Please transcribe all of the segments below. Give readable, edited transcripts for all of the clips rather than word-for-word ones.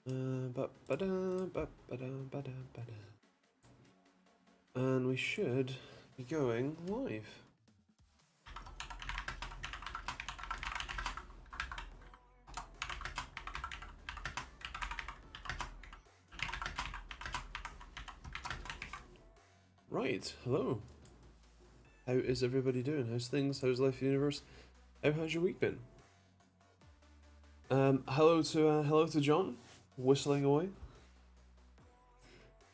And we should be going live. Right, hello. How is everybody doing? How's things? How's life in the universe? How has your week been? Hello to John, whistling away.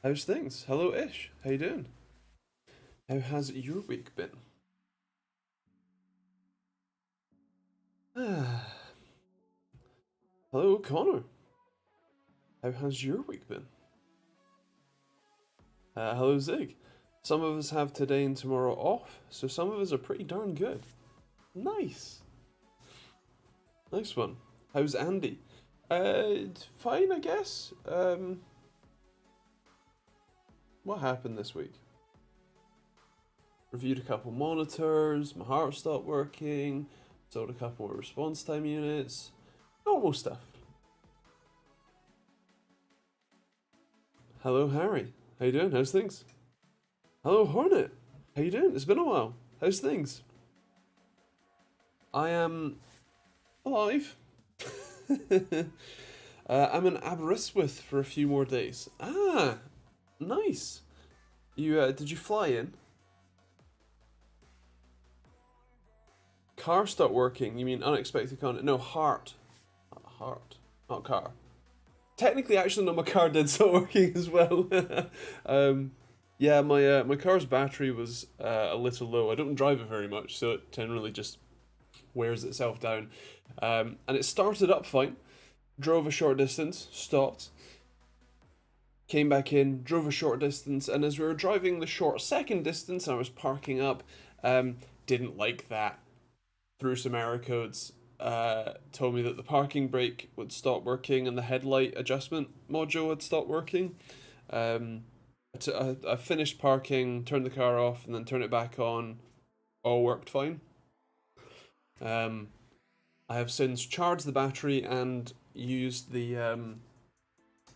How's things? Hello Ish, how you doing? How has your week been? Hello Connor. How has your week been? Hello Zig. Some of us have today and tomorrow off, so some of us are pretty darn good. Nice. Nice one. How's Andy? Fine, I guess. What happened this week? Reviewed a couple monitors, my heart stopped working, sold a couple more response time units, normal stuff. Hello Harry, how you doing? How's things? Hello Hornet, how you doing? It's been a while. How's things? I am alive. I'm in Aberystwyth for a few more days. Ah, nice. You did you fly in? Car stopped working. You mean unexpected con? No, heart, not car. Technically, actually, no, my car did stop working as well. Yeah, my car's battery was a little low. I don't drive it very much, so it generally just wears itself down. And it started up fine. Drove a short distance, stopped, came back in, drove a short distance, and as we were driving the short second distance, I was parking up. Didn't like that. Threw some error codes. Told me that the parking brake would stop working and the headlight adjustment module had stopped working. I finished parking, turned the car off, and then turned it back on. All worked fine. I have since charged the battery and used the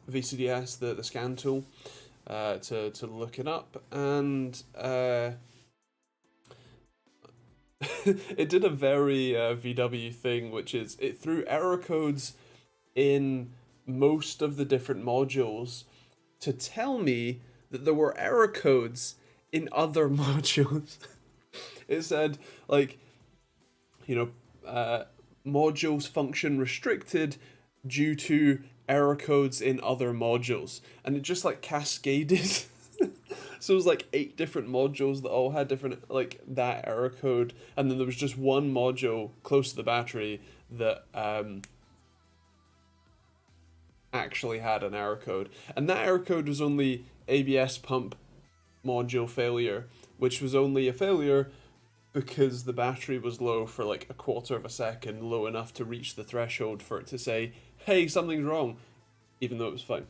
VCDS, the scan tool, to look it up, and it did a very VW thing, which is it threw error codes in most of the different modules to tell me that there were error codes in other modules. It said, like, modules function restricted due to error codes in other modules, and it just like cascaded. So it was like 8 different modules that all had different, like, that error code, and then there was just one module close to the battery that actually had an error code, and that error code was only ABS pump module failure, which was only a failure because the battery was low for like a quarter of a second, low enough to reach the threshold for it to say, hey, something's wrong, even though it was fine.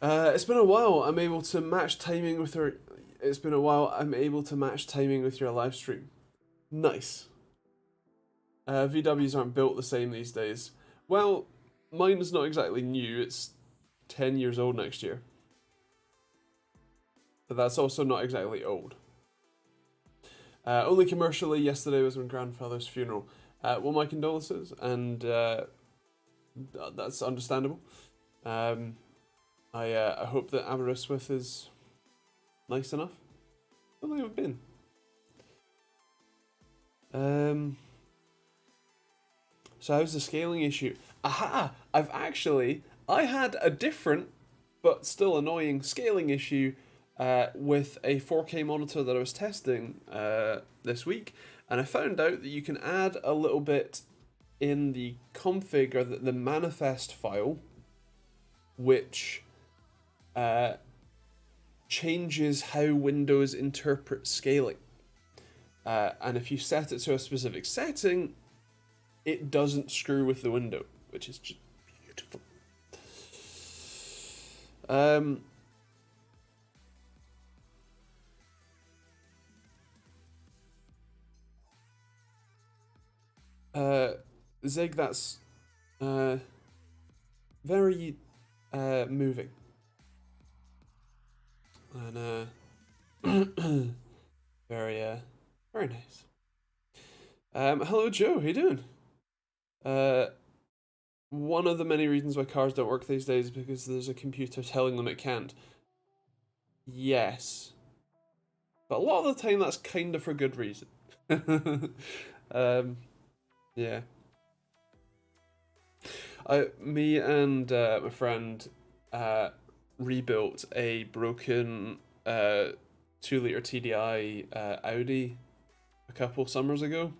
It's been a while. I'm able to match timing with her. It's been a while. I'm able to match timing with your live stream. Nice. VWs aren't built the same these days. Well, mine is not exactly new. It's 10 years old next year. But that's also not exactly old. Only commercially, yesterday was my grandfather's funeral. Well, my condolences, and that's understandable. I hope that Aberystwyth is nice enough. I don't think I've been. So how's the scaling issue? Aha! I had a different, but still annoying scaling issue with a 4K monitor that I was testing this week, and I found out that you can add a little bit in the config, or the manifest file, which changes how Windows interprets scaling. And if you set it to a specific setting, it doesn't screw with the window, which is just beautiful. Zig, that's very moving. And very nice. Hello Joe, how you doing? Uh, one of the many reasons why cars don't work these days is because there's a computer telling them it can't. Yes, but a lot of the time that's kind of for good reason. um, yeah. Me and my friend uh, rebuilt a broken 2 liter TDI Audi a couple summers ago,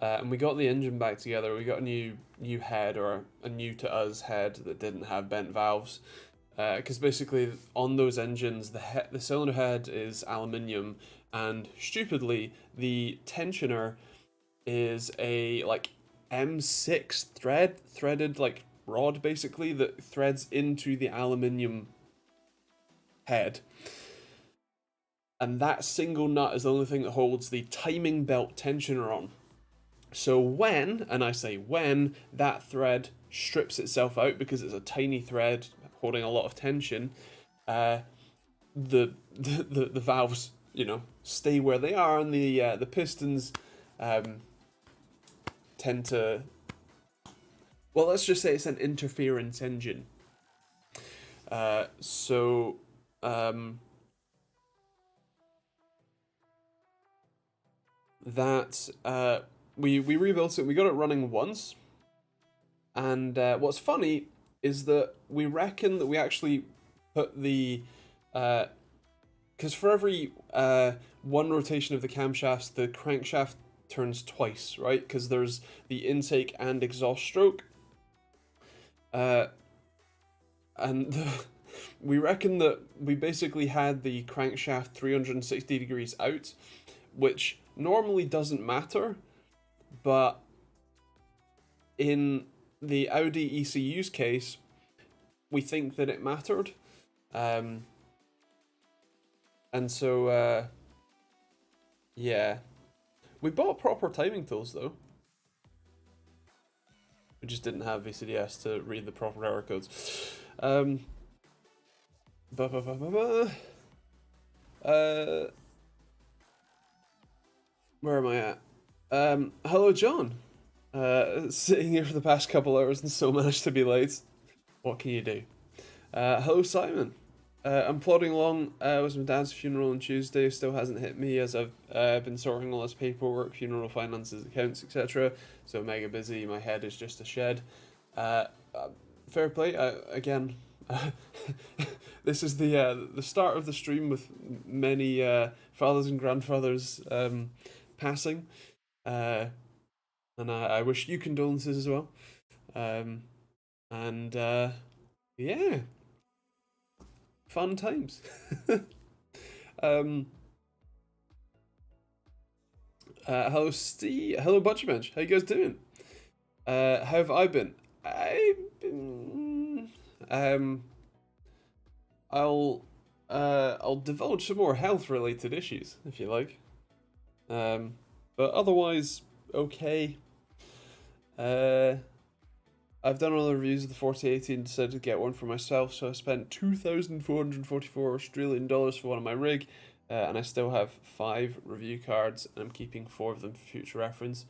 and we got the engine back together. We got a new head, or a new to us head that didn't have bent valves. Because basically on those engines, the cylinder head is aluminium, and stupidly the tensioner is a like M6 threaded like rod basically that threads into the aluminium head. And that single nut is the only thing that holds the timing belt tensioner on. So when, and I say when, that thread strips itself out because it's a tiny thread holding a lot of tension, the valves, stay where they are, and the pistons tend to. Well, let's just say it's an interference engine. So that we rebuilt it. We got it running once, and what's funny is that we reckon that we actually put the because for every one rotation of the camshafts, the crankshaft turns twice, right? Because there's the intake and exhaust stroke. And we reckon that we basically had the crankshaft 360 degrees out, which normally doesn't matter, but in the Audi ECU's case, we think that it mattered. And so, yeah. We bought proper timing tools, though. We just didn't have VCDS to read the proper error codes. Where am I at? Hello, John. Sitting here for the past couple hours and still managed to be late. What can you do? Hello, Simon. I'm plodding along with my dad's funeral on Tuesday. Still hasn't hit me as I've been sorting all this paperwork, funeral finances, accounts, etc. So mega busy. My head is just a shed. Fair play. Again, this is the start of the stream with many fathers and grandfathers passing, and I wish you condolences as well. And yeah, fun times. Hello Steve, hello Butcherbench, how you guys doing? How have I been? I've been I'll divulge some more health related issues if you like. But otherwise okay. I've done all the reviews of the 4080 and decided to get one for myself, so I spent 2,444 Australian dollars for one on my rig, and I still have 5 review cards, and I'm keeping 4 of them for future reference.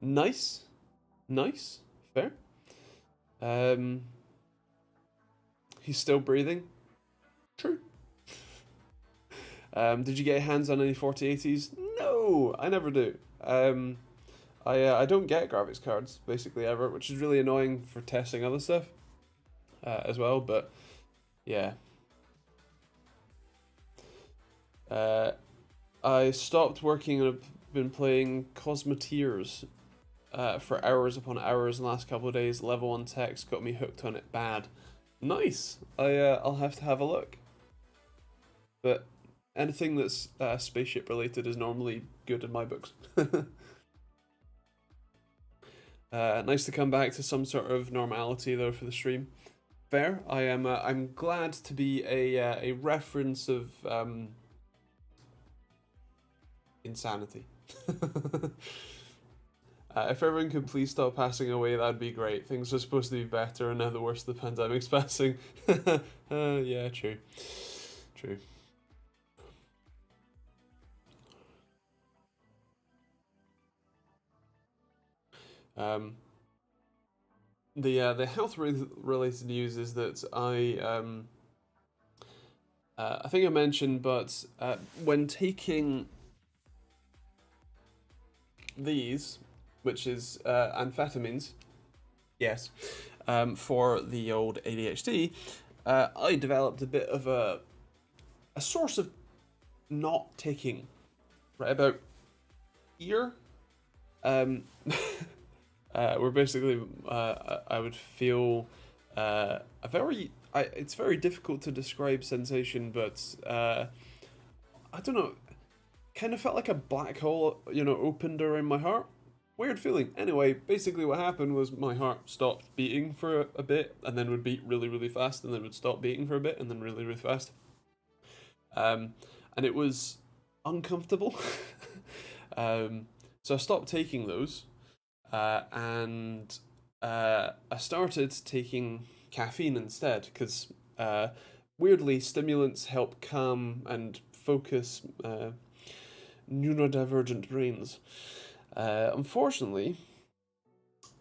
Nice. Nice. Fair. He's still breathing. True. Did you get hands on any 4080s? No, I never do. I don't get graphics cards basically ever, which is really annoying for testing other stuff as well. But yeah, I stopped working and have been playing Cosmoteers for hours upon hours in the last couple of days. Level 1 text got me hooked on it bad. Nice. I'll have to have a look. But anything that's spaceship related is normally good in my books. Nice to come back to some sort of normality though for the stream. Fair. I'm glad to be a reference of insanity. If everyone could please stop passing away, that'd be great. Things are supposed to be better, and now the worst of the pandemic's passing. Yeah, true. True. Um, the health related news is that I think I mentioned, but when taking these, which is amphetamines, yes, for the old ADHD, I developed a bit of a source of not taking right about here. Where basically I would feel a very it's very difficult to describe sensation, but I don't know, kind of felt like a black hole, opened around my heart. Weird feeling. Anyway, basically what happened was my heart stopped beating for a bit, and then would beat really, really fast, and then would stop beating for a bit, and then really, really fast. And it was uncomfortable. So I stopped taking those, and I started taking caffeine instead, because weirdly, stimulants help calm and focus neurodivergent brains. Unfortunately,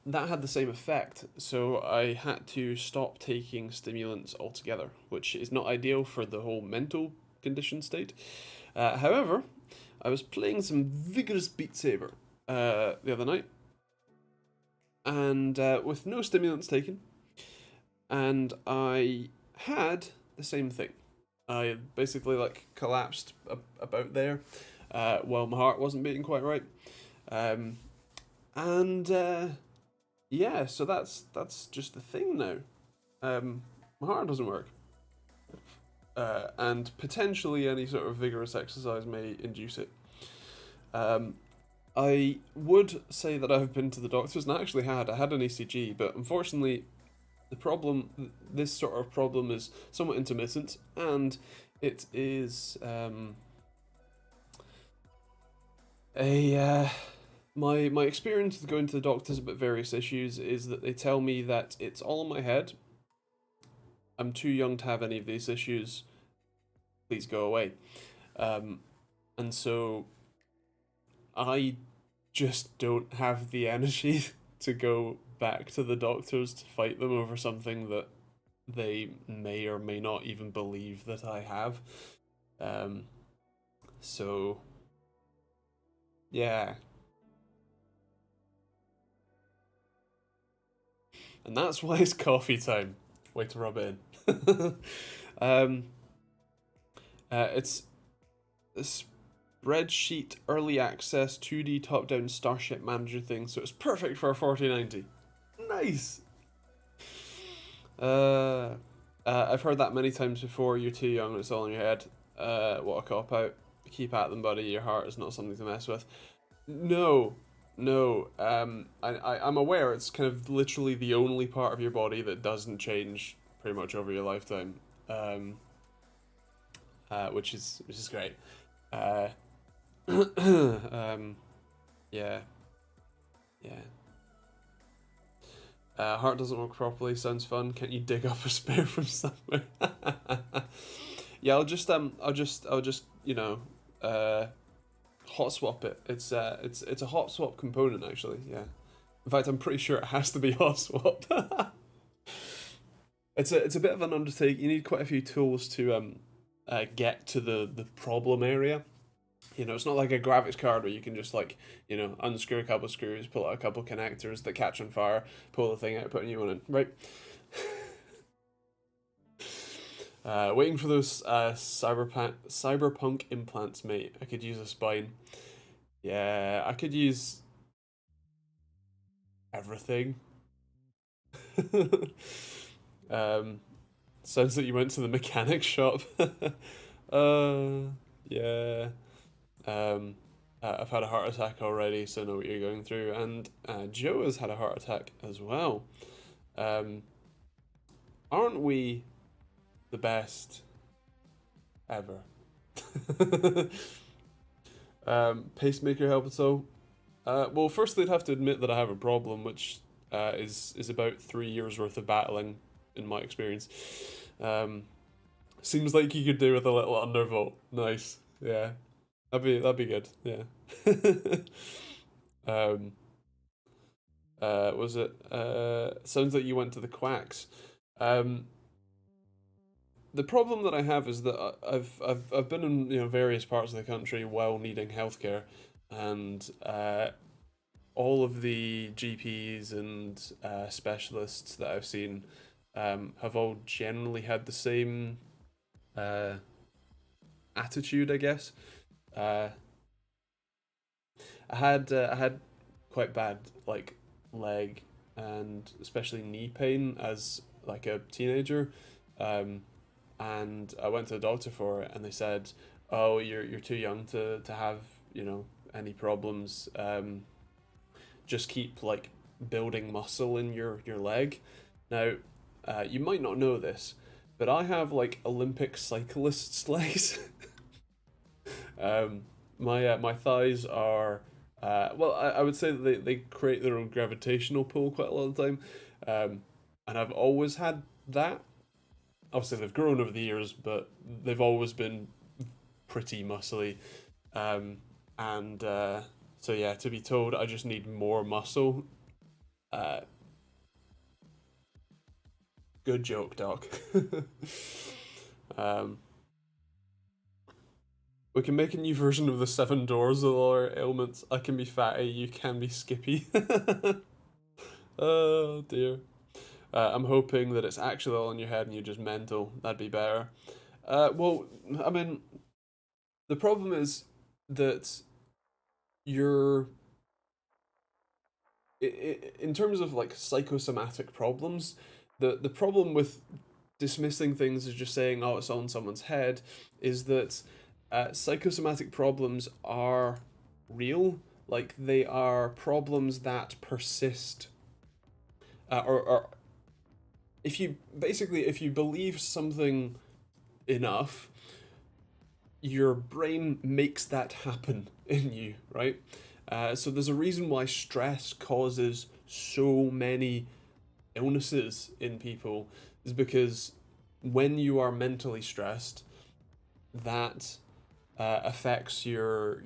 that had the same effect, so I had to stop taking stimulants altogether, which is not ideal for the whole mental condition state. However, I was playing some vigorous Beat Saber the other night, and with no stimulants taken, and I had the same thing. I basically collapsed about there, while my heart wasn't beating quite right, and yeah, so that's just the thing now. My heart doesn't work, and potentially any sort of vigorous exercise may induce it. I would say that I've been to the doctors, and I had an ECG, but unfortunately, this sort of problem is somewhat intermittent, and it is my experience with going to the doctors about various issues is that they tell me that it's all in my head. I'm too young to have any of these issues. Please go away. And so I just don't have the energy to go back to the doctors to fight them over something that they may or may not even believe that I have. So yeah. And that's why it's coffee time. Way to rub it in. It's a spreadsheet early access 2D top-down Starship Manager thing, so it's perfect for a 4090. Nice! I've heard that many times before. You're too young, it's all in your head. What a cop-out. Keep at them, buddy. Your heart is not something to mess with. No. I'm aware it's kind of literally the only part of your body that doesn't change pretty much over your lifetime, which is great. Yeah. Heart doesn't work properly. Sounds fun. Can't you dig up a spare from somewhere? Yeah, I'll just hot swap it. It's a hot swap component actually. Yeah. In fact, I'm pretty sure it has to be hot swap. It's a bit of an undertaking. You need quite a few tools to get to the problem area. It's not like a graphics card where you can just unscrew a couple of screws, pull out a couple of connectors that catch on fire, pull the thing out, put a new one in, right? Waiting for those cyberpunk implants, mate. I could use a spine. Yeah, I could use everything. Sounds like you went to the mechanic shop. Yeah. I've had a heart attack already, so I know what you're going through. And Joe has had a heart attack as well. Aren't we the best ever? Pacemaker help at all? Well, first they'd have to admit that I have a problem, which is about 3 years worth of battling, in my experience. Um, Seems like you could do with a little undervolt. Nice, yeah, that'd be good. Yeah. um, was it? Sounds like you went to the quacks. Um, the problem that I have is that I've been in various parts of the country while needing healthcare, and all of the GPs and specialists that I've seen have all generally had the same uh, attitude, I guess. Uh, I had quite bad like leg and especially knee pain as like a teenager, um, and I went to the doctor for it, and they said, "Oh, you're too young to have any problems. Just keep like building muscle in your leg." Now, you might not know this, but I have like Olympic cyclist's legs. My thighs are well, I would say that they create their own gravitational pull quite a lot of the time, and I've always had that. Obviously, they've grown over the years, but they've always been pretty muscly, and so yeah, to be told I just need more muscle. Uh, Good joke, Doc. um, we can make a new version of the seven doors of all our ailments. I can be fatty, you can be skippy. Oh dear. I'm hoping that it's actually all in your head and you're just mental. That'd be better. Well, I mean, the problem is that you're, in terms of like psychosomatic problems, the problem with dismissing things as just saying, oh, it's all in someone's head, is that psychosomatic problems are real. Like, they are problems that persist. Or if you believe something enough, your brain makes that happen in you, right? So there's a reason why stress causes so many illnesses in people, is because when you are mentally stressed, that affects your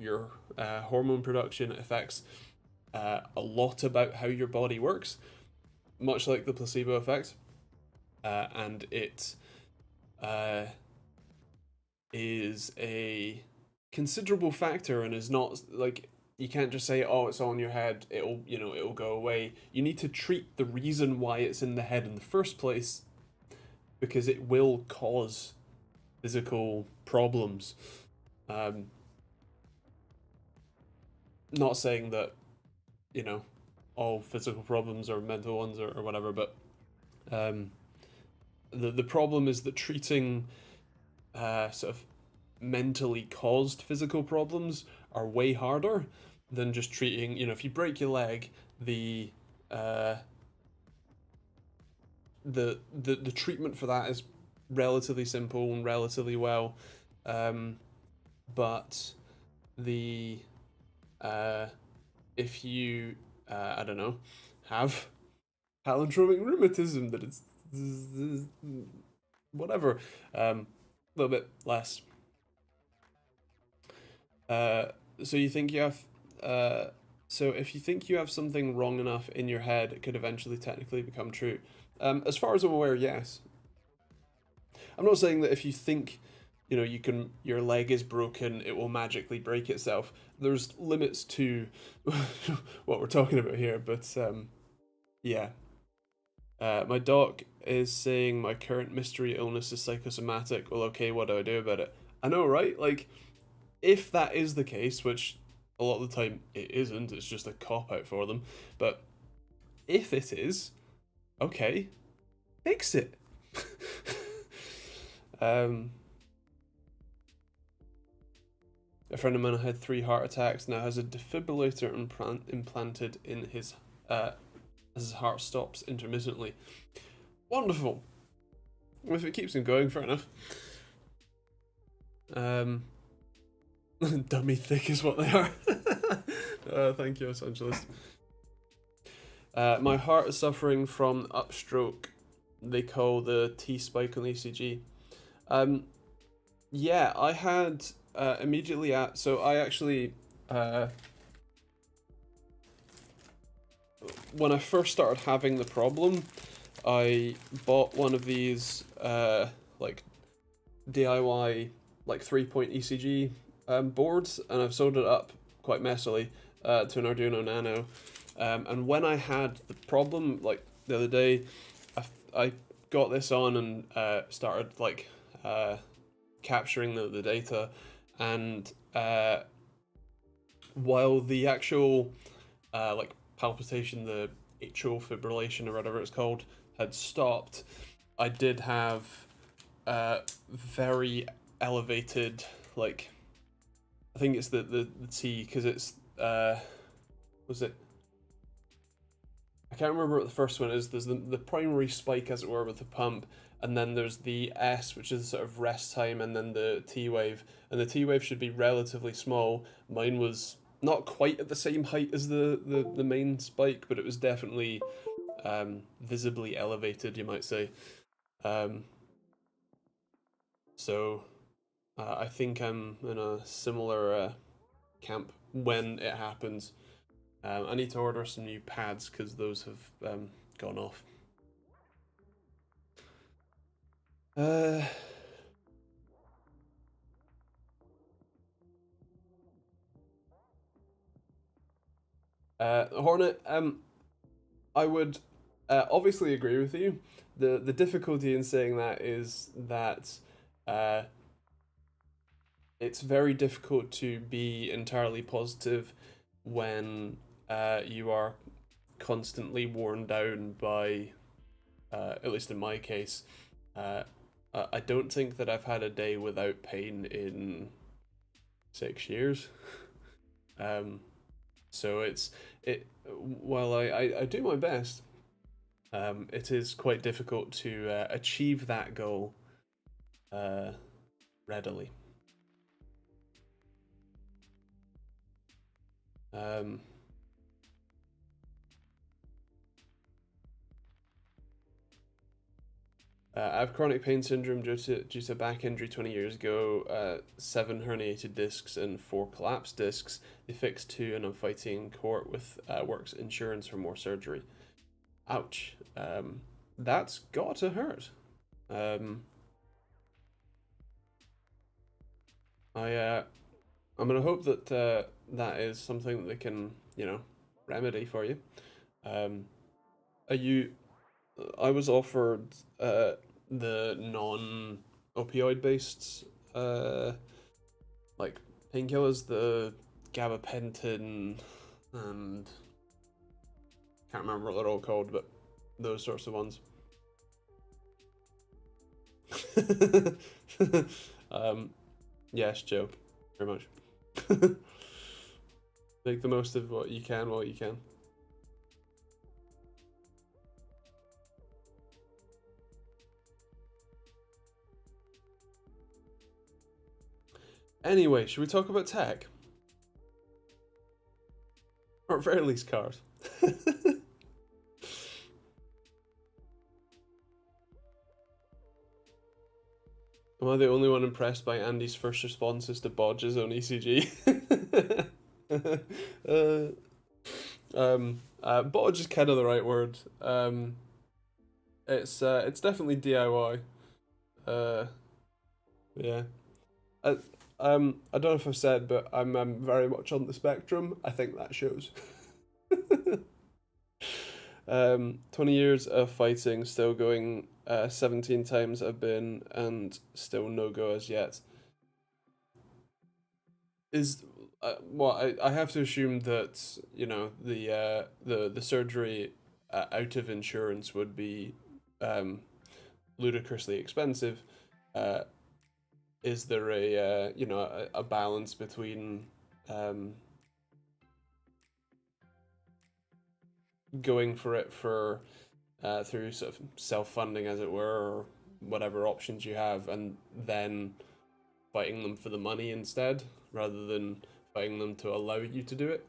hormone production. It affects a lot about how your body works, much like the placebo effect, and it is a considerable factor, and is not like, you can't just say, oh, it's all in your head, it'll go away. You need to treat the reason why it's in the head in the first place, because it will cause physical problems. Not saying that all physical problems are mental ones, or whatever, but the problem is that treating sort of mentally caused physical problems are way harder than just treating, if you break your leg, the treatment for that is relatively simple and relatively well, but the if you I don't know, have palindromic rheumatism, that it's whatever, a little bit less. So you think you have so if you think you have something wrong enough in your head, it could eventually technically become true. As far as I'm aware, yes. I'm not saying that if you think your leg is broken, it will magically break itself. There's limits to what we're talking about here, but yeah. My doc is saying my current mystery illness is psychosomatic. Well, okay, what do I do about it? I know, right? Like, if that is the case, which a lot of the time it isn't, it's just a cop out for them. But if it is, okay, fix it. A friend of mine had 3 heart attacks, now has a defibrillator implanted in his as his heart stops intermittently. Wonderful. Well, if it keeps him going, fair enough. Dummy thick is what they are. Thank you, Los Angeles. My heart is suffering from upstroke. They call the T spike on the ECG. Yeah, I had immediately at so I actually when I first started having the problem, I bought one of these like DIY like 3-point ECG boards, and I've solddered it up quite messily to an Arduino Nano. And when I had the problem, like the other day, I got this on and started like capturing the data, and while the actual like palpitation, the atrial fibrillation or whatever it's called, had stopped, I did have very elevated, like, I think it's the T, because it's was it, I can't remember what the first one is. There's the primary spike, as it were, with the pump, and then there's the S, which is sort of rest time, and then the T wave. And the T wave should be relatively small. Mine was not quite at the same height as the main spike, but it was definitely visibly elevated, you might say. So I think I'm in a similar camp when it happens. I need to order some new pads because those have gone off. Hornet, I would obviously agree with you. The difficulty in saying that is that it's very difficult to be entirely positive when you are constantly worn down by, at least in my case, I don't think that I've had a day without pain in 6 years. So while I do my best, it is quite difficult to achieve that goal readily. I have chronic pain syndrome due to back injury 20 years ago, 7 herniated discs and 4 collapsed discs. They fixed 2 and I'm fighting court with works insurance for more surgery. Ouch. That's got to hurt. I'm gonna hope that that is something that they can, remedy for you. Are you? I was offered the non-opioid based like painkillers, the gabapentin, and can't remember what they're all called, but those sorts of ones. Yes, Joe, very much. Make the most of what you can while you can. Anyway, should we talk about tech? Or at very least cars. Am I the only one impressed by Andy's first responses to Bodge's on ECG? Bodge is kind of the right word. It's definitely DIY. Yeah. I don't know if I've said, but I'm very much on the spectrum. I think that shows. 20 years of fighting, still going 17 times I've been, and still no go as yet. Is well, I have to assume that the surgery out of insurance would be ludicrously expensive. Is there a balance between going for it for through sort of self-funding, as it were, or whatever options you have, and then fighting them for the money instead, rather than fighting them to allow you to do it?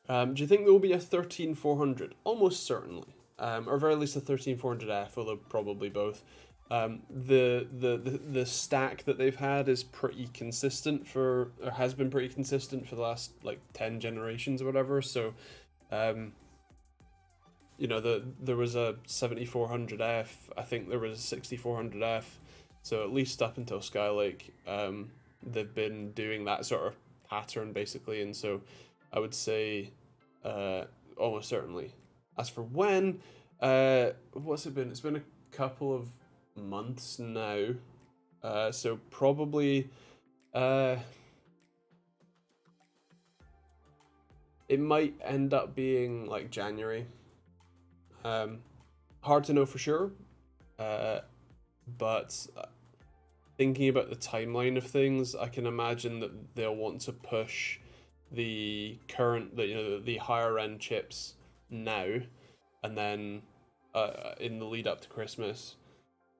Do you think there will be a 13400? Almost certainly, or very least a 13400F, although probably both. The stack that they've had is pretty consistent or has been pretty consistent for the last like 10 generations or whatever. So, you know, there was a 7400F. I think there was a 6400F. So at least up until Skylake, they've been doing that sort of pattern basically, and so I would say almost certainly. As for when, what's it been? It's been a couple of months now, so probably it might end up being like January. Hard to know for sure, but thinking about the timeline of things, I can imagine that they'll want to push the current, the higher end chips now, and then in the lead up to Christmas,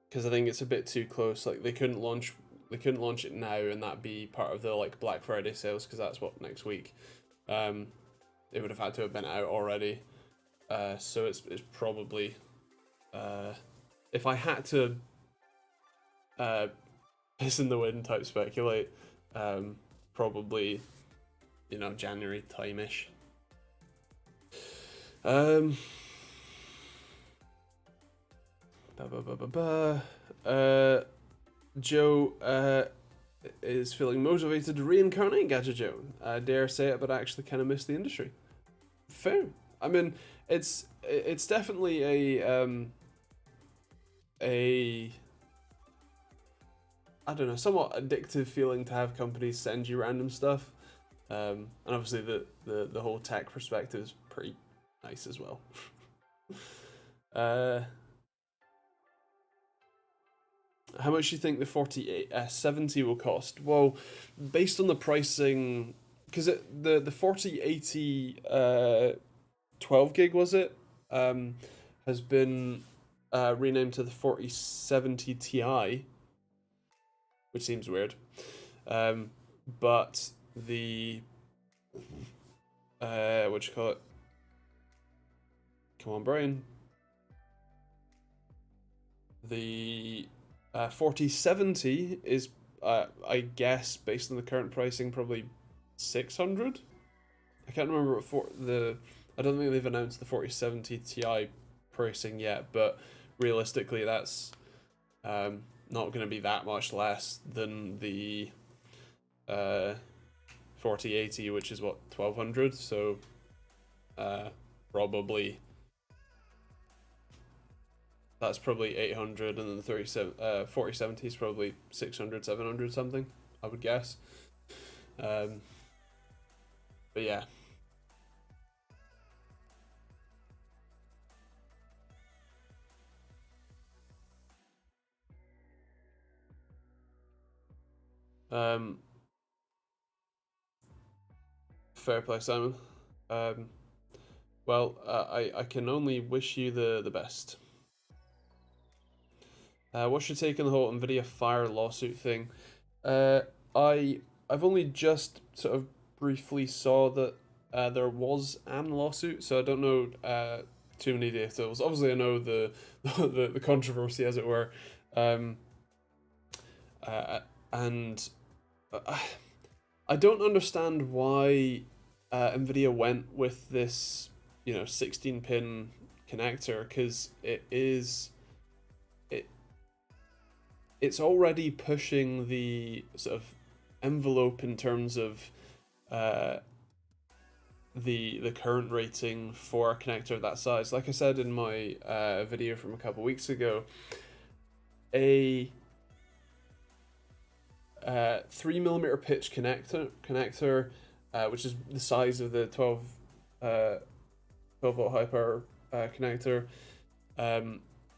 because I think it's a bit too close. Like they couldn't launch it now and that be part of the like Black Friday sales, because that's what, next week. It would have had to have been out already. So it's probably, if I had to piss in the wind type speculate, probably, you know, January time-ish. Joe is feeling motivated to reincarnate Gadget Joe. I dare say it, but I actually kind of miss the industry. Fair. I mean, it's definitely a I don't know, somewhat addictive feeling to have companies send you random stuff. And obviously the whole tech perspective is pretty nice as well. How much do you think the 4070 will cost? Well, based on the pricing, because the 4080 12 gig, was it, has been renamed to the 4070 Ti, which seems weird. But the what you call it? Come on, brain. The 4070 is, I guess, based on the current pricing, probably 600. I can't remember what I don't think they've announced the 4070 Ti pricing yet, but realistically, that's not going to be that much less than the 4080, which is what, 1200. So probably that's probably 800, and then the 4070 is probably 600, 700 something, I would guess. But yeah. Fair play, Simon. Well, I can only wish you the best. What's your take on the whole Nvidia Fire lawsuit thing? I've only just sort of briefly saw that there was an lawsuit, so I don't know too many details. Obviously, I know the controversy, as it were, and I don't understand why Nvidia went with this, 16-pin connector, because it's already pushing the sort of envelope in terms of the current rating for a connector of that size. Like I said in my video from a couple weeks ago, a 3mm pitch connector, which is the size of the 12 volt high power connector,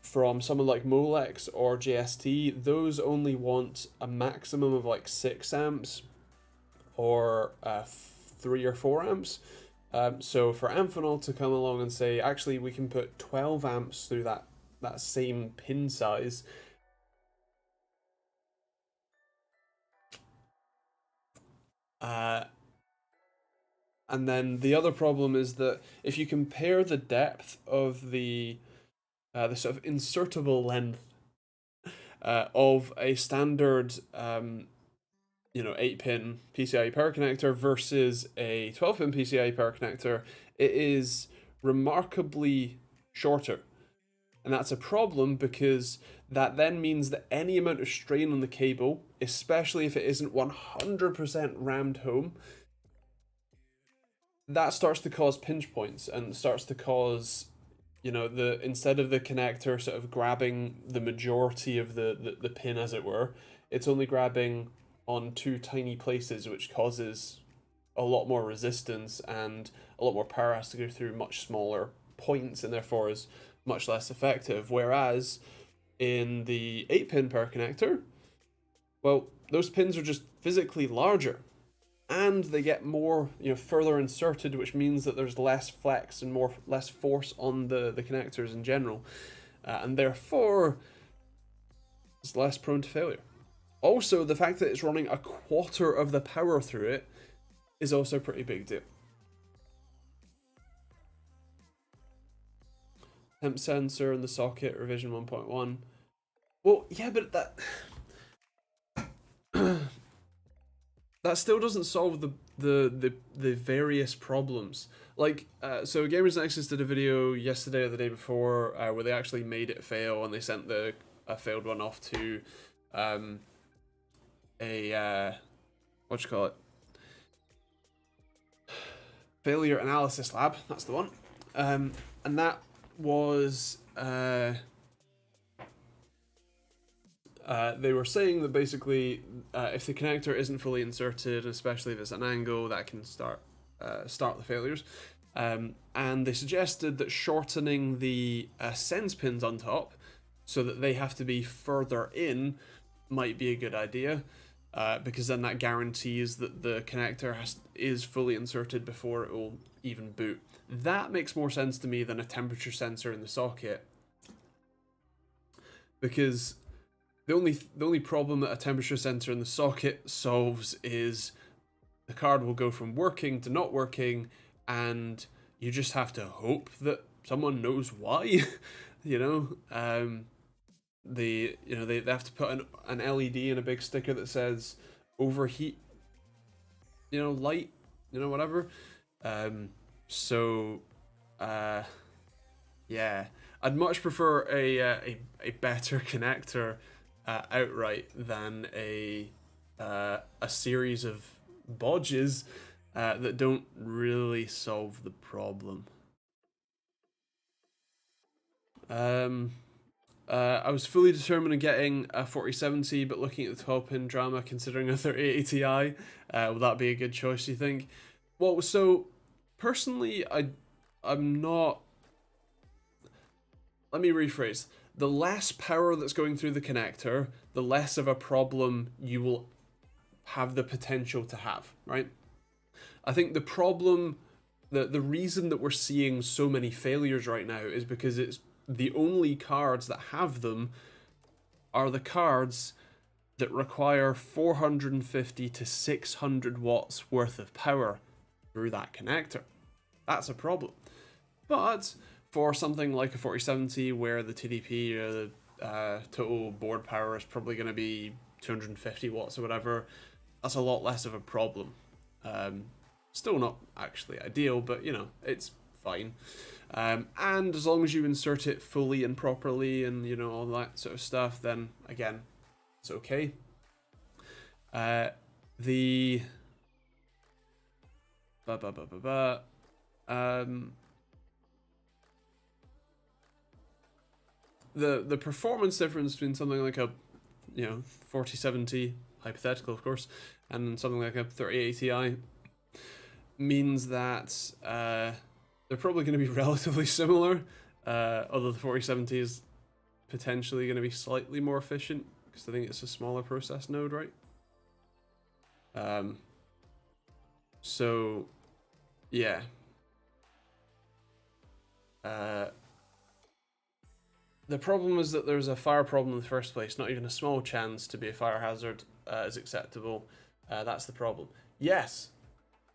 from someone like Molex or JST, those only want a maximum of like 6 amps or 3 or 4 amps. So for Amphenol to come along and say, actually, we can put 12 amps through that same pin size, And then the other problem is that if you compare the depth of the sort of insertable length of a standard 8-pin PCIe power connector versus a 12-pin PCIe power connector, it is remarkably shorter. And that's a problem because that then means that any amount of strain on the cable, especially if it isn't 100% rammed home, that starts to cause pinch points and starts to cause, instead of the connector sort of grabbing the majority of the pin, as it were, it's only grabbing on two tiny places, which causes a lot more resistance and a lot more power has to go through much smaller points and therefore is much less effective. Whereas in the 8-pin power connector, well, those pins are just physically larger and they get more further inserted, which means that there's less flex and less force on the connectors in general, and therefore it's less prone to failure. Also, the fact that it's running a quarter of the power through it is also a pretty big deal. Temp sensor in the socket, revision 1.1. Well, yeah, but that still doesn't solve the various problems. Like, so Gamers Nexus did a video yesterday or the day before where they actually made it fail and they sent a failed one off to failure analysis lab. That's the one. And that was they were saying that basically if the connector isn't fully inserted, especially if it's an angle, that can start the failures. And they suggested that shortening the sense pins on top so that they have to be further in might be a good idea, because then that guarantees that the connector is fully inserted before it will even boot. That makes more sense to me than a temperature sensor in the socket, because the only problem that a temperature sensor in the socket solves is the card will go from working to not working, and you just have to hope that someone knows why. They have to put an LED and a big sticker that says overheat, light, whatever. Yeah, I'd much prefer a better connector outright than a series of bodges that don't really solve the problem. I was fully determined on getting a 4070, but looking at the 12-pin drama, considering a 3080 Ti, will that be a good choice, do you think? Well, so personally, I'm not. Let me rephrase. The less power that's going through the connector, the less of a problem you will have the potential to have, right? I think the problem, the reason that we're seeing so many failures right now is because it's the only cards that have them are the cards that require 450 to 600 watts worth of power through that connector. That's a problem. But for something like a 4070 where the TDP or the total board power is probably going to be 250 watts or whatever, that's a lot less of a problem. Still not actually ideal, but it's fine. And as long as you insert it fully and properly and all that sort of stuff, then again, it's okay. The performance difference between something like a 4070, hypothetical of course, and something like a 3080 Ti means that they're probably going to be relatively similar, although the 4070 is potentially going to be slightly more efficient because I think it's a smaller process node, right? So yeah. The problem is that there's a fire problem in the first place. Not even a small chance to be a fire hazard is acceptable. That's the problem. Yes,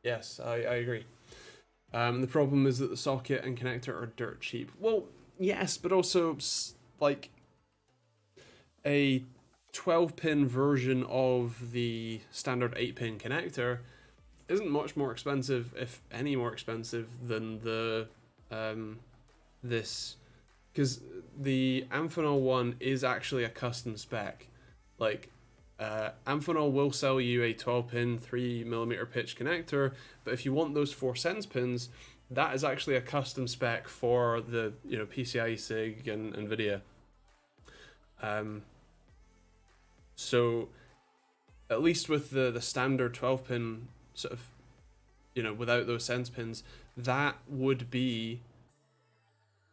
Yes, I agree. The problem is that the socket and connector are dirt cheap. Well, yes, but also like a 12-pin version of the standard 8-pin connector isn't much more expensive, if any more expensive, than the this, because the Amphenol one is actually a custom spec. Like, Amphenol will sell you a 12-pin 3mm pitch connector, but if you want those 4 sense pins, that is actually a custom spec for the PCIe SIG and NVIDIA. So at least with the standard 12-pin sort of, without those sense pins, that would be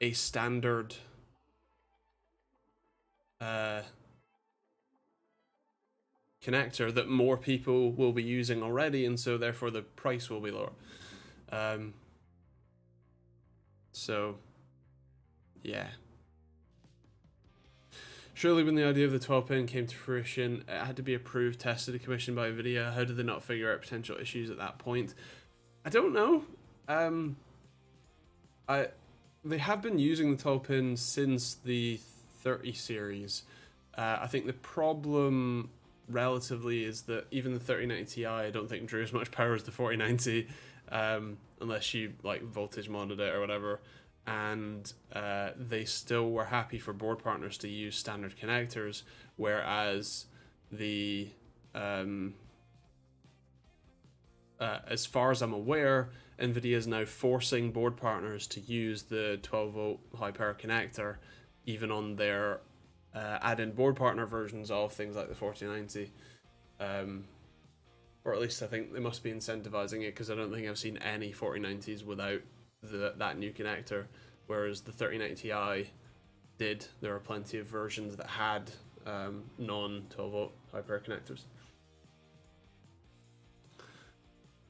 a standard connector that more people will be using already, and so therefore the price will be lower. So yeah. Surely when the idea of the 12-pin came to fruition, it had to be approved, tested, and commissioned by NVIDIA. How did they not figure out potential issues at that point? I don't know. They have been using the 12-pin since the 30 series. I think the problem relatively is that even the 3090 Ti I don't think drew as much power as the 4090, unless you like voltage modded it or whatever. And they still were happy for board partners to use standard connectors, whereas the as far as I'm aware, NVIDIA is now forcing board partners to use the 12-volt high power connector even on their add-in board partner versions of things like the 4090, or at least I think they must be incentivizing it, because I don't think I've seen any 4090s without that new connector, whereas the 3090 Ti did. There are plenty of versions that had non 12-volt high power connectors.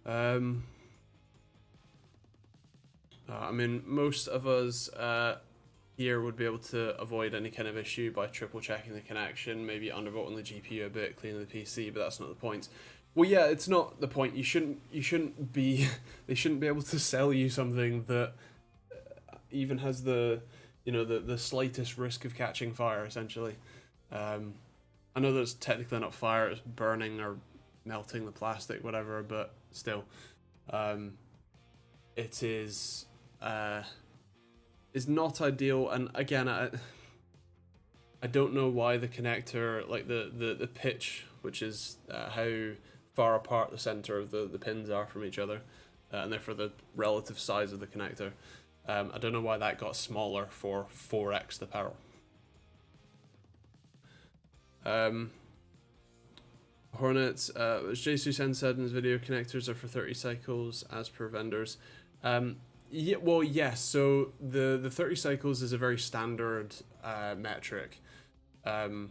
I mean, most of us here would be able to avoid any kind of issue by triple checking the connection, maybe undervolting the GPU a bit, cleaning the PC, but that's not the point. Well, yeah, it's not the point. You shouldn't be they shouldn't be able to sell you something that even has the the slightest risk of catching fire, essentially. I know that it's technically not fire, it's burning or melting the plastic, whatever, but still, it is not ideal. And again, I don't know why the connector, like the pitch, which is how far apart the center of the pins are from each other, and therefore the relative size of the connector, I don't know why that got smaller for 4x the power. Hornets, as Jsu-sen said in his video, connectors are for 30 cycles as per vendors. Yeah, well, yes. So the 30 cycles is a very standard metric, and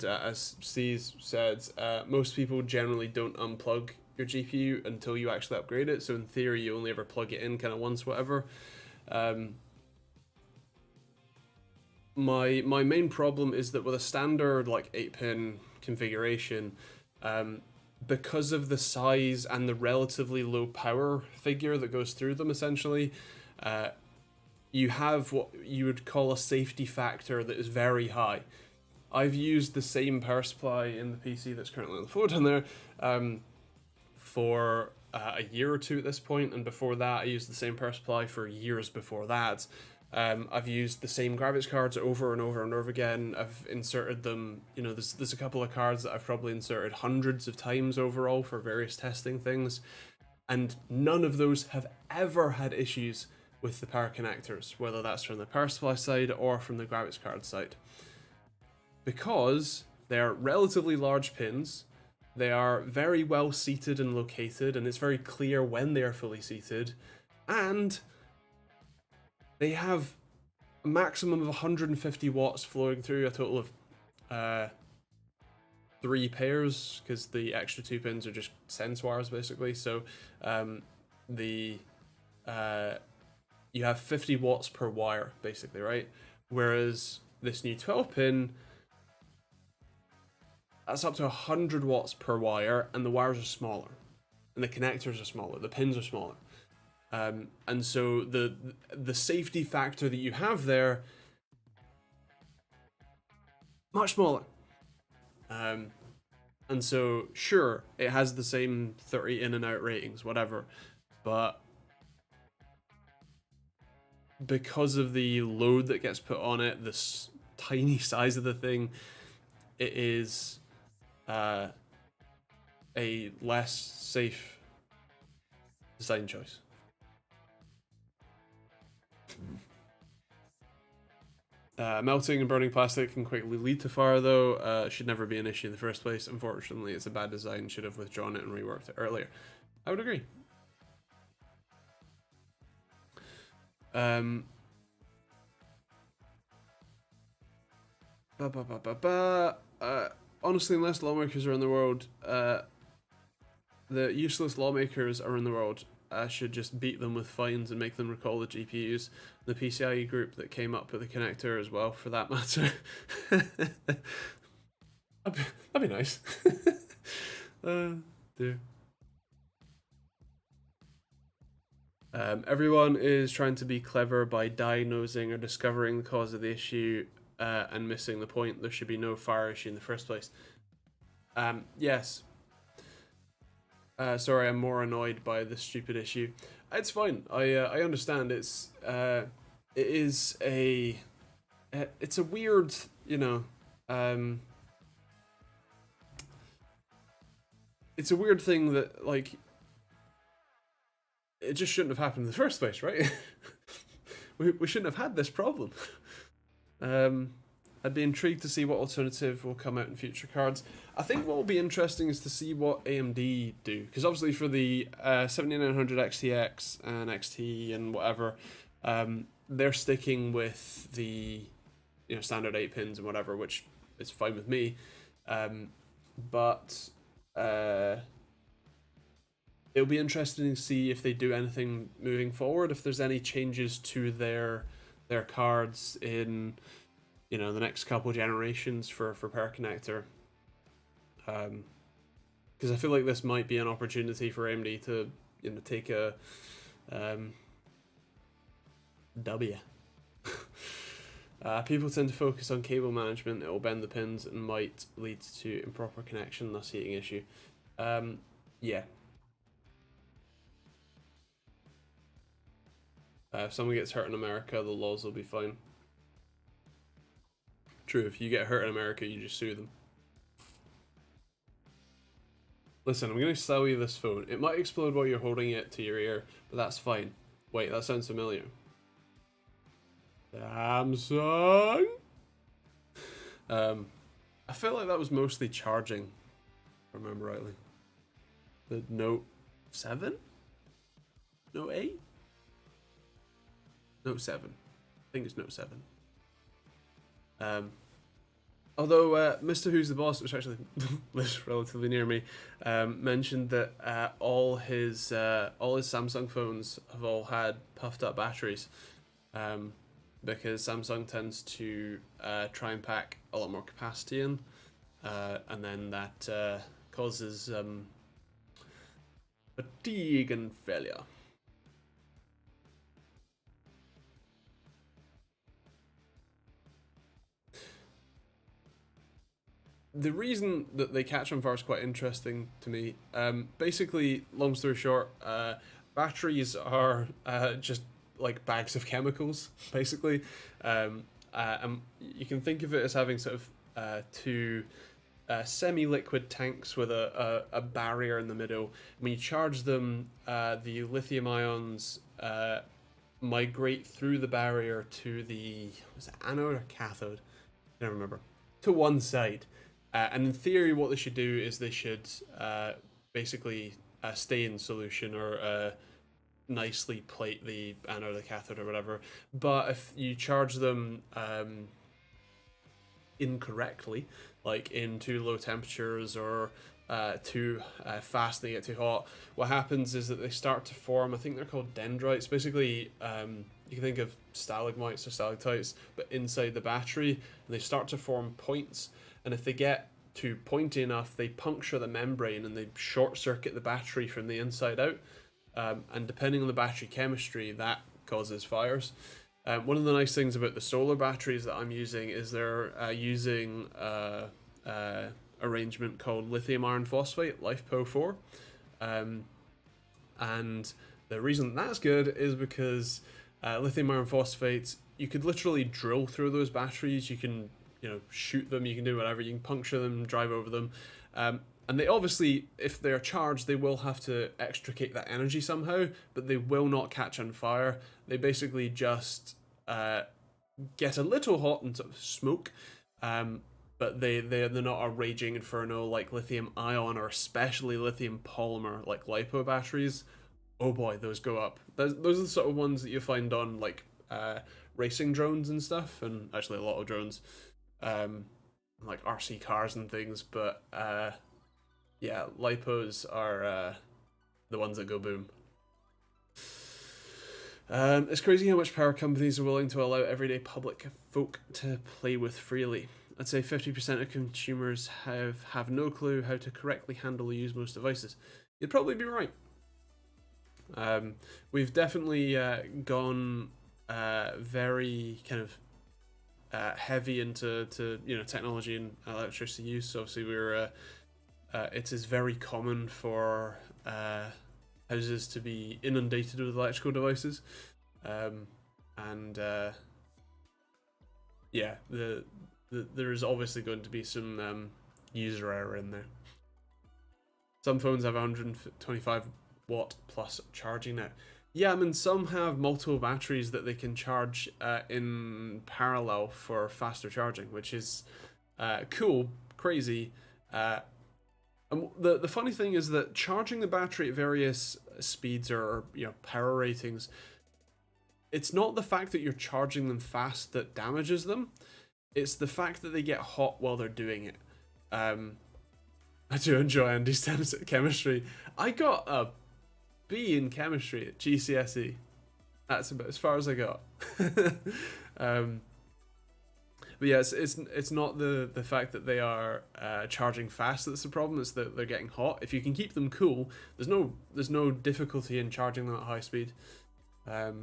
as Steve said, most people generally don't unplug your GPU until you actually upgrade it. So in theory, you only ever plug it in kind of once, whatever. My main problem is that with a standard like 8-pin configuration, because of the size and the relatively low power figure that goes through them, essentially, you have what you would call a safety factor that is very high. I've used the same power supply in the PC that's currently on the floor down there for a year or two at this point, and before that I used the same power supply for years before that. I've used the same graphics cards over and over and over again. I've inserted them, there's a couple of cards that I've probably inserted hundreds of times overall for various testing things, and none of those have ever had issues with the power connectors, whether that's from the power supply side or from the graphics card side. Because they're relatively large pins, they are very well seated and located, and it's very clear when they are fully seated, and they have a maximum of 150 watts flowing through a total of 3 pairs, because the extra 2 pins are just sense wires basically. So you have 50 watts per wire basically, right? Whereas this new 12-pin, that's up to 100 watts per wire, and the wires are smaller. and the connectors are smaller, the pins are smaller. And so the safety factor that you have there, much smaller. And so, sure, it has the same 30 in and out ratings, whatever, but because of the load that gets put on it, this tiny size of the thing, it is a less safe design choice. Melting and burning plastic can quickly lead to fire, though. Should never be an issue in the first place. Unfortunately, it's a bad design. Should have withdrawn it and reworked it earlier. I would agree. Honestly, unless lawmakers are in the world, the useless lawmakers are in the world. Should just beat them with fines and make them recall the GPUs. The PCIe group that came up with the connector as well, for that matter. That'd be nice. Dear. Everyone is trying to be clever by diagnosing or discovering the cause of the issue and missing the point. There should be no fire issue in the first place. Yes. Sorry, I'm more annoyed by this stupid issue. It's fine. I understand. It's a weird, it's a weird thing that, like, it just shouldn't have happened in the first place, right? we shouldn't have had this problem. I'd be intrigued to see what alternative will come out in future cards. I think what will be interesting is to see what AMD do, because obviously for the 7900 XTX and XT and whatever, they're sticking with the standard 8 pins and whatever, which is fine with me. But it'll be interesting to see if they do anything moving forward, if there's any changes to their cards in the next couple generations for Power Connector. Because I feel like this might be an opportunity for AMD to take a W. People tend to focus on cable management. It will bend the pins and might lead to improper connection, thus heating issue. Yeah. If someone gets hurt in America, the laws will be fine. True, if you get hurt in America, you just sue them. Listen, I'm going to sell you this phone. It might explode while you're holding it to your ear, but that's fine. Wait, that sounds familiar. Samsung? I feel like that was mostly charging, if I remember rightly. The Note 7? Note 8? Note 7. I think it's Note 7. Although Mr. Who's the Boss, which actually lives relatively near me, mentioned that all his Samsung phones have all had puffed up batteries, because Samsung tends to try and pack a lot more capacity in, and then that causes fatigue and failure. The reason that they catch on fire is quite interesting to me. Basically, long story short, batteries are just like bags of chemicals, basically. And you can think of it as having sort of two semi-liquid tanks with a barrier in the middle. When you charge them, the lithium ions migrate through the barrier to the anode or cathode? I don't remember. To one side. And in theory, what they should do is they should basically stay in solution or nicely plate the anode or the cathode or whatever. But if you charge them incorrectly, like in too low temperatures or too fast, they get too hot, what happens is that they start to form, I think they're called dendrites. Basically, you can think of stalagmites or stalactites, but inside the battery, and they start to form points. And if they get too pointy enough, they puncture the membrane and they short circuit the battery from the inside out. And depending on the battery chemistry, that causes fires. One of the nice things about the solar batteries that I'm using is they're using arrangement called lithium iron phosphate, LiFePO4. And the reason that's good is because lithium iron phosphates, you could literally drill through those batteries. You can, shoot them. You can do whatever. You can puncture them, drive over them. And they obviously, if they're charged, they will have to extricate that energy somehow, but they will not catch on fire. They basically just get a little hot and sort of smoke, but they're not a raging inferno like lithium ion or especially lithium polymer like LiPo batteries. Oh boy, those go up. Those are the sort of ones that you find on like racing drones and stuff, and actually a lot of drones, like RC cars and things. But yeah, LiPos are the ones that go boom. It's crazy how much power companies are willing to allow everyday public folk to play with freely. I'd say 50% of consumers have no clue how to correctly handle or use most devices. You'd probably be right. We've definitely gone very kind of heavy into technology and electricity use. So obviously it is very common for houses to be inundated with electrical devices, and yeah, there is obviously going to be some user error in there. Some phones have 125 watt plus charging now. Yeah, I mean, some have multiple batteries that they can charge in parallel for faster charging, which is cool, crazy. And the funny thing is that charging the battery at various speeds or power ratings, it's not the fact that you're charging them fast that damages them. It's the fact that they get hot while they're doing it. I do enjoy Andy's attempts at chemistry. I got a B in chemistry at GCSE. That's about as far as I got. But yeah, it's not the fact that they are charging fast that's the problem. It's that they're getting hot. If you can keep them cool, there's no difficulty in charging them at high speed, or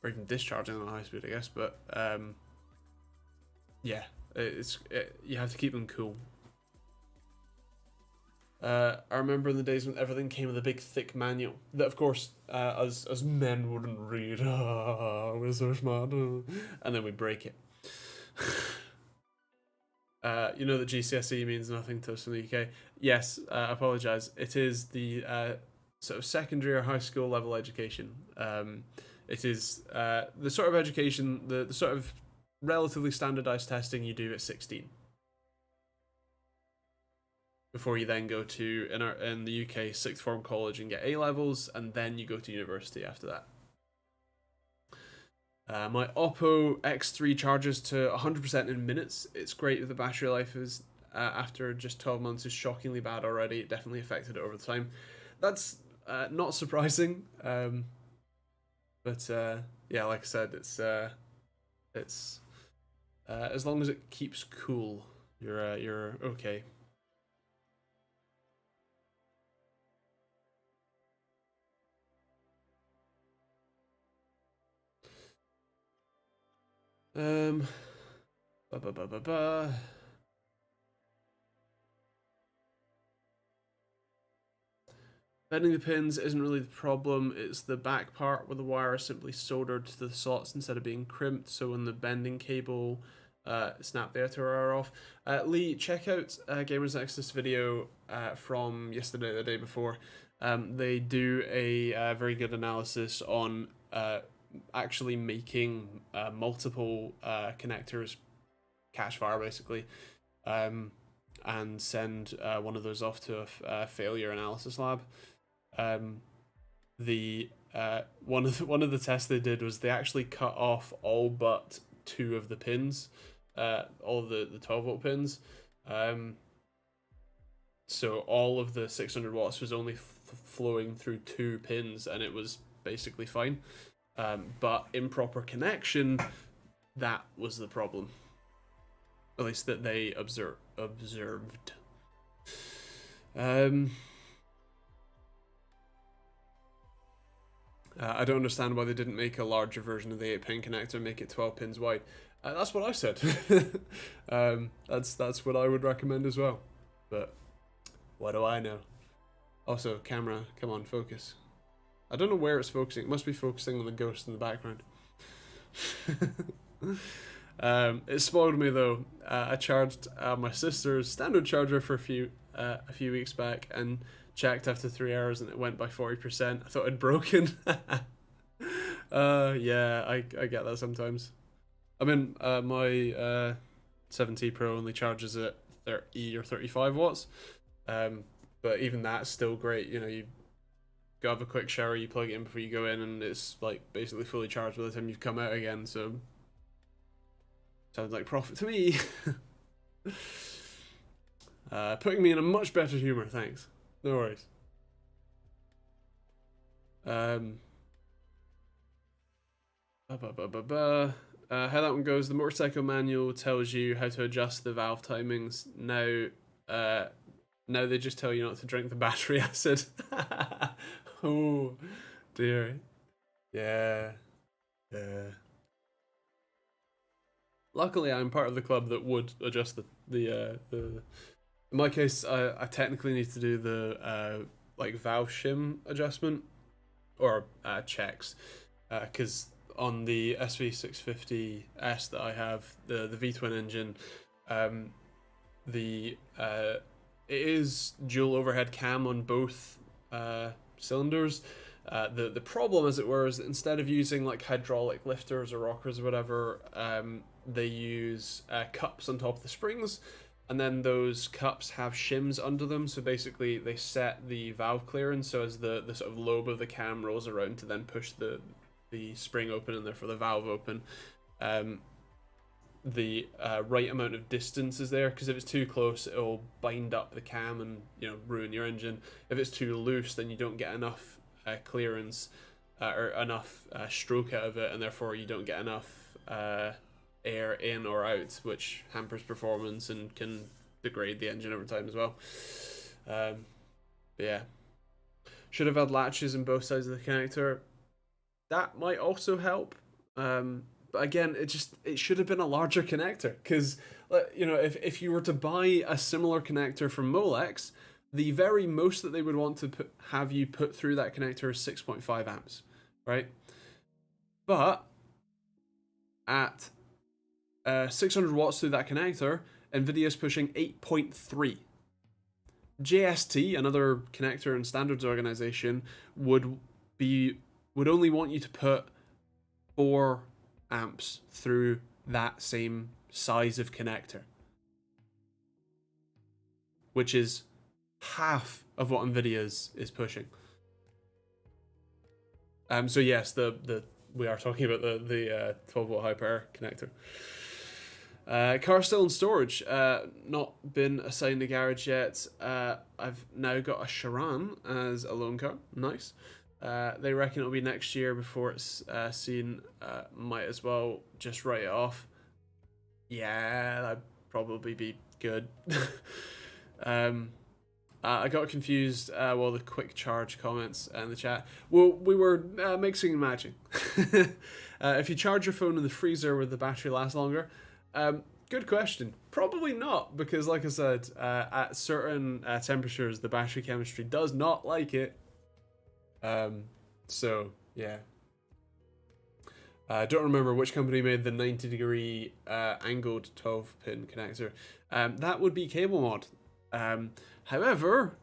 even discharging them at high speed, I guess. But yeah, you have to keep them cool. I remember in the days when everything came with a big thick manual that, of course, as men wouldn't read. We're so smart, and then we break it. You know that GCSE means nothing to us from the UK. Yes, I apologise. It is the sort of secondary or high school level education. It is the sort of education, the sort of relatively standardised testing you do at 16. Before you then go to, in the UK, sixth form college and get A levels, and then you go to university after that. My Oppo X3 charges to 100% in minutes. It's great. The battery life is, after just 12 months, is shockingly bad already. It definitely affected it over the time. That's not surprising. But yeah, like I said, it's as long as it keeps cool, you're okay. Bending the pins isn't really the problem, it's the back part where the wire is simply soldered to the slots instead of being crimped, so when the bending cable snap the outer wire off. Lee, check out Gamers Nexus video from yesterday or the day before. They do a very good analysis on actually making multiple connectors catch fire, basically, and send one of those off to a failure analysis lab. One of the tests they did was they actually cut off all but 2 of the pins, all of the 12 volt pins. So all of the 600 watts was only flowing through 2 pins, and it was basically fine. But improper connection, that was the problem. At least that they observed. observed. I don't understand why they didn't make a larger version of the 8-pin connector and make it 12 pins wide. That's what I said. That's what I would recommend as well. But what do I know? Also, camera, come on, focus. I don't know where it's focusing. It must be focusing on the ghost in the background. It spoiled me though. I charged my sister's standard charger for a few weeks back and checked after 3 hours and it went by 40%. I thought it'd broken. Yeah, I get that sometimes. I mean, my 7T Pro only charges at 30 or 35 watts. But even that's still great. You know, you go have a quick shower, you plug it in before you go in, and it's like basically fully charged by the time you've come out again. So sounds like profit to me. Putting me in a much better humor, thanks. No worries. How that one goes, the motorcycle manual tells you how to adjust the valve timings. Now they just tell you not to drink the battery acid. Oh dear. Yeah. Luckily, I'm part of the club that would adjust the. In my case, I technically need to do the like valve shim adjustment or checks, because on the SV650S that I have, the V-twin engine, it is dual overhead cam on both cylinders. The problem, as it were, is that instead of using like hydraulic lifters or rockers or whatever, they use cups on top of the springs, and then those cups have shims under them. So basically, they set the valve clearance so as the sort of lobe of the cam rolls around to then push the spring open and therefore the valve open. The right amount of distance is there, because if it's too close, it'll bind up the cam and ruin your engine. If it's too loose, then you don't get enough clearance or enough stroke out of it, and therefore you don't get enough air in or out, which hampers performance and can degrade the engine over time as well. But yeah, should have had latches in both sides of the connector. That might also help. But again, it should have been a larger connector, because if you were to buy a similar connector from Molex, the very most that they would want to have you put through that connector is 6.5 amps, right? But at 600 watts through that connector, NVIDIA's pushing 8.3. JST, another connector and standards organization, would only want you to put 4 amps through that same size of connector, which is half of what NVIDIA's is pushing. So yes, we are talking about the 12 watt high power connector. Car still in storage. Not been assigned a garage yet. I've now got a Charan as a loan car. Nice. They reckon it'll be next year before it's seen. Might as well just write it off. Yeah, that'd probably be good. I got confused while the quick charge comments in the chat. Well, we were mixing and matching. If you charge your phone in the freezer, would the battery last longer? Good question. Probably not, because like I said, at certain temperatures, the battery chemistry does not like it. So yeah. I don't remember which company made the 90-degree angled 12-pin connector. That would be Cable Mod. However,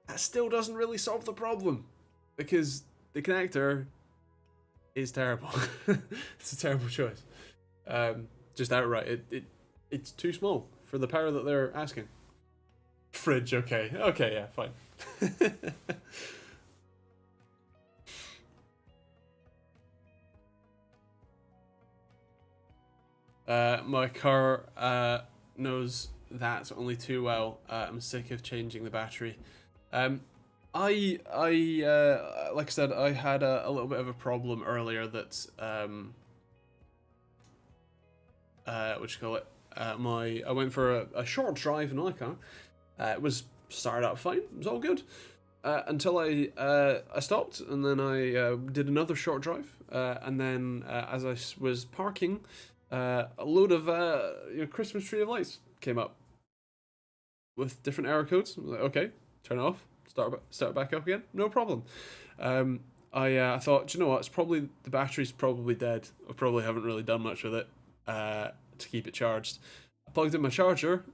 that still doesn't really solve the problem, because the connector is terrible. It's a terrible choice. Just outright, it's too small for the power that they're asking. Fridge, okay, yeah, fine. My car knows that only too well. I'm sick of changing the battery. I like I said, I had a little bit of a problem earlier that what you call it? I went for a short drive in my car. It was started out fine. It was all good. Until I stopped, and then I did another short drive, and then as I was parking, a load of Christmas tree of lights came up with different error codes. I was like, okay, turn it off, start back up again, no problem. I thought, you know what? It's probably the battery's probably dead. I probably haven't really done much with it to keep it charged. I plugged in my charger.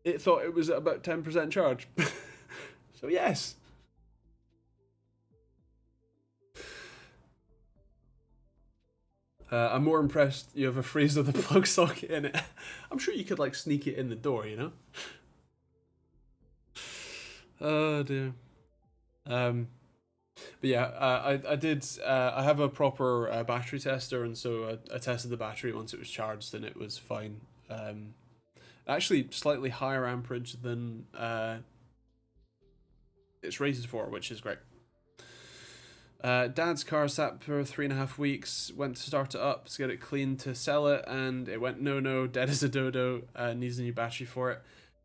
It thought it was at about 10% charge. So yes. I'm more impressed you have a freeze with a plug socket in it. I'm sure you could like sneak it in the door, you know? Oh dear. But yeah, I have a proper battery tester, and so I tested the battery once it was charged, and it was fine. Actually, slightly higher amperage than it's rated for, which is great. Dad's car sat for 3.5 weeks, went to start it up to get it clean to sell it, and it went no, dead as a dodo, needs a new battery for it.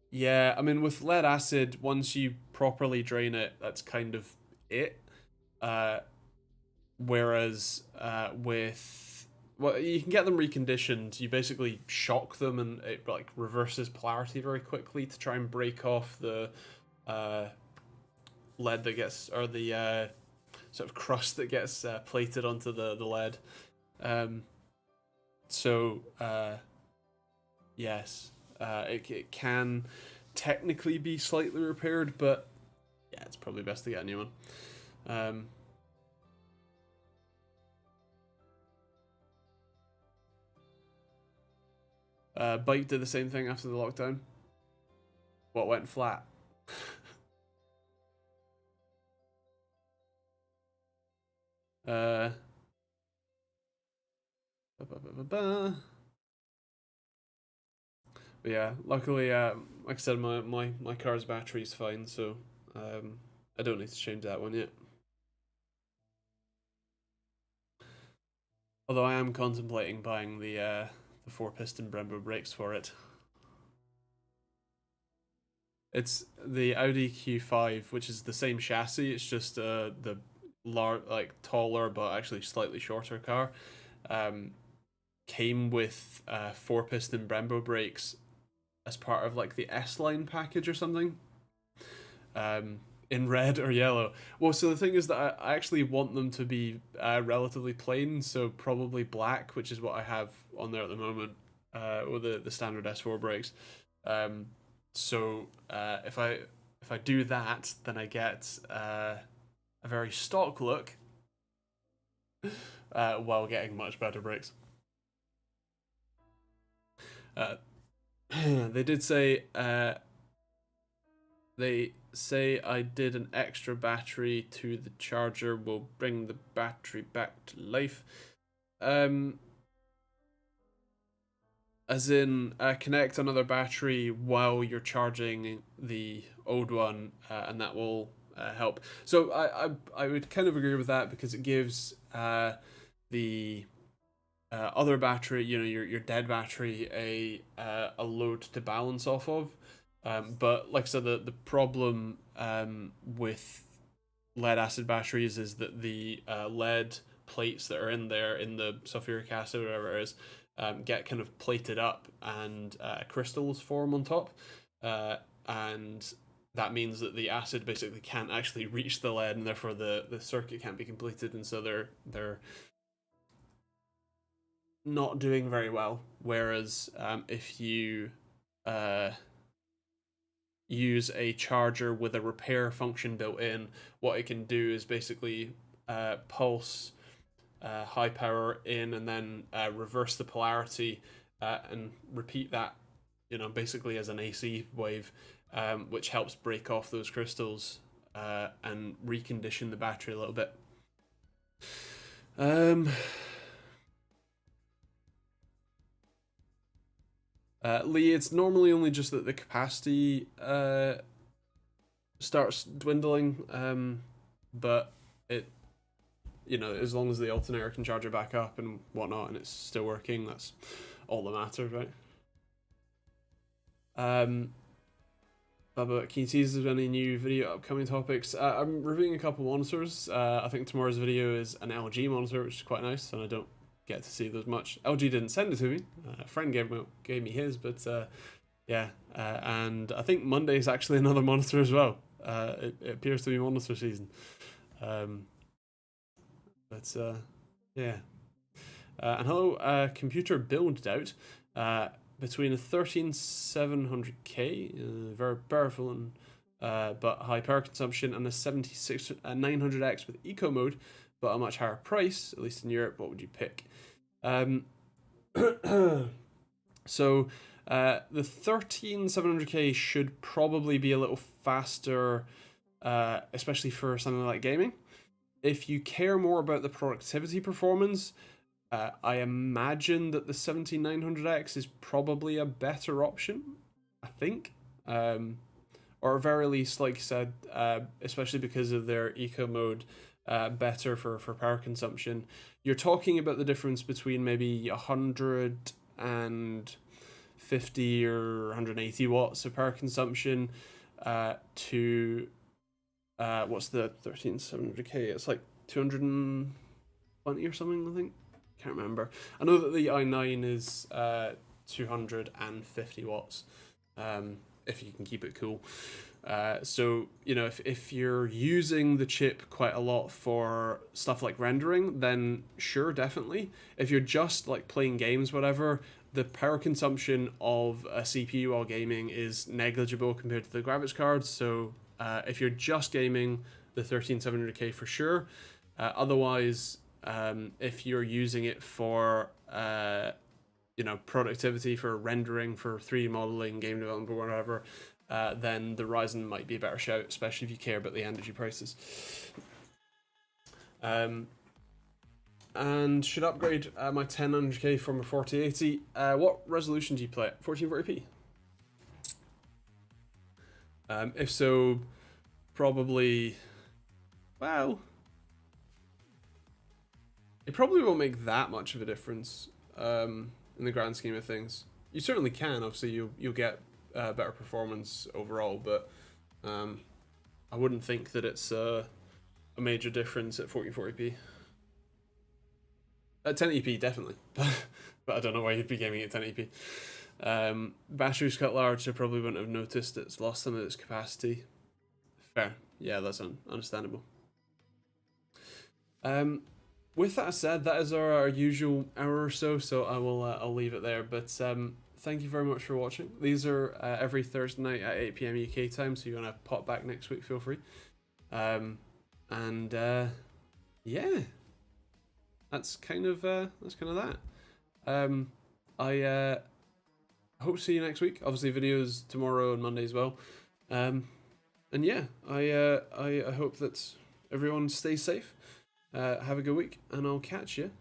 Yeah, I mean, with lead acid, once you properly drain it, that's kind of it. Whereas with, well, you can get them reconditioned. You basically shock them, and it like reverses polarity very quickly to try and break off the lead that gets, or the sort of crust that gets plated onto the lead. Yes, it can technically be slightly repaired, but yeah, it's probably best to get a new one. Bike did the same thing after the lockdown. What went flat? But yeah, luckily, like I said, my car's battery's fine, so I don't need to change that one yet. Although I am contemplating buying the 4-piston Brembo brakes for it. It's the Audi Q5, which is the same chassis. It's just the taller but actually slightly shorter car. Came with 4-piston Brembo brakes as part of like the S line package or something. In red or yellow. Well, so the thing is that I actually want them to be relatively plain, so probably black, which is what I have on there at the moment, with the standard S4 brakes. So if I do that, then I get a very stock look while getting much better brakes. They did say I did an extra battery to the charger will bring the battery back to life. As in, connect another battery while you're charging the old one, and that will help. So I would kind of agree with that, because it gives the other battery, your dead battery, a load to balance off of. But like I said, the problem with lead acid batteries is that the lead plates that are in there, in the sulfuric acid or whatever it is, get kind of plated up, and crystals form on top, and that means that the acid basically can't actually reach the lead, and therefore the circuit can't be completed, and so they're not doing very well. Whereas if you use a charger with a repair function built in, what it can do is basically pulse high power in, and then reverse the polarity, and repeat that, basically as an AC wave, which helps break off those crystals and recondition the battery a little bit. Lee, it's normally only just that the capacity starts dwindling, but it, as long as the alternator can charge it back up and whatnot, and it's still working, that's all that matters, right? But can you tease us any new video upcoming topics? I'm reviewing a couple monitors. I think tomorrow's video is an LG monitor, which is quite nice, and I don't get to see those much. LG didn't send it to me. A friend gave me his, but yeah. And I think Monday is actually another monitor as well. It appears to be monitor season. Yeah. And hello, computer build doubt. Between a 13700K, very powerful and but high power consumption, and a 900X with eco mode, but a much higher price, at least in Europe, what would you pick? So the 13700K should probably be a little faster, especially for something like gaming. If you care more about the productivity performance, I imagine that the 17900X is probably a better option, I think. Or at very least, like I said, especially because of their eco mode, better for power consumption. You're talking about the difference between maybe 150 or 180 watts of power consumption to what's the 13700K? It's like 220 or something, I think. Can't remember. I know that the i9 is 250 watts, if you can keep it cool. So, you know, if you're using the chip quite a lot for stuff like rendering, then sure, definitely. If you're just like playing games, whatever, the power consumption of a CPU while gaming is negligible compared to the graphics cards. So if you're just gaming, the 13700K for sure. Otherwise, if you're using it for you know, productivity, for rendering, for 3D modeling, game development, or whatever, then the Ryzen might be a better shout, especially if you care about the energy prices. And should upgrade my 10900K from a 4080. What resolution do you play at? 1440p? If so, probably, well, it probably won't make that much of a difference in the grand scheme of things. You certainly can. Obviously, you'll get better performance overall, but I wouldn't think that it's a major difference at 1440p. At 1080p, definitely, but I don't know why you'd be gaming at 1080p. Battery's cut large, so probably wouldn't have noticed it's lost some of its capacity. Fair, yeah, that's understandable. With that said, that is our usual hour or so, so I'll leave it there. But thank you very much for watching. These are every Thursday night at 8 PM UK time, so you want to pop back next week, feel free. Yeah, that's kind of that. I hope to see you next week. Obviously, videos tomorrow and Monday as well. And yeah, I hope that everyone stays safe. Have a good week, and I'll catch you